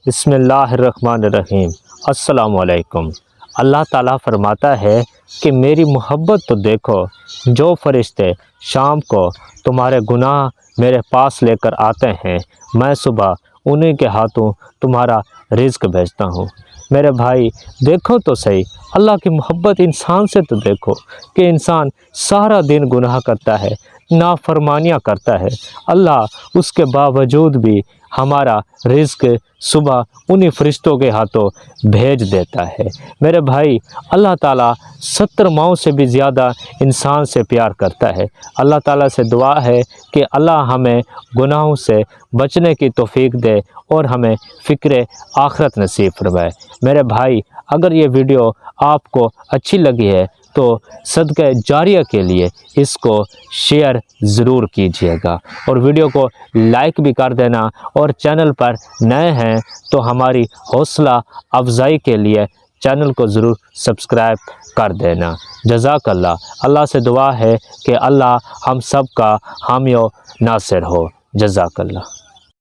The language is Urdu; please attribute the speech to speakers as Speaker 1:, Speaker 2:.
Speaker 1: بسم اللہ الرحمن الرحیم۔ السلام علیکم۔ اللہ تعالیٰ فرماتا ہے کہ میری محبت تو دیکھو، جو فرشتے شام کو تمہارے گناہ میرے پاس لے کر آتے ہیں، میں صبح انہیں کے ہاتھوں تمہارا رزق بھیجتا ہوں۔ میرے بھائی دیکھو تو صحیح، اللہ کی محبت انسان سے تو دیکھو کہ انسان سارا دن گناہ کرتا ہے، نافرمانیاں کرتا ہے، اللہ اس کے باوجود بھی ہمارا رزق صبح انہی فرشتوں کے ہاتھوں بھیج دیتا ہے۔ میرے بھائی اللہ تعالیٰ 70 ماؤں سے بھی زیادہ انسان سے پیار کرتا ہے۔ اللہ تعالیٰ سے دعا ہے کہ اللہ ہمیں گناہوں سے بچنے کی توفیق دے اور ہمیں فکر آخرت نصیب فرمائے۔ میرے بھائی اگر یہ ویڈیو آپ کو اچھی لگی ہے تو صدقہ جاریہ کے لیے اس کو شیئر ضرور کیجیے گا، اور ویڈیو کو لائک بھی کر دینا، اور چینل پر نئے ہیں تو ہماری حوصلہ افزائی کے لیے چینل کو ضرور سبسکرائب کر دینا۔ جزاک اللہ۔ اللہ سے دعا ہے کہ اللہ ہم سب کا حامی و ناصر ہو۔ جزاک اللہ۔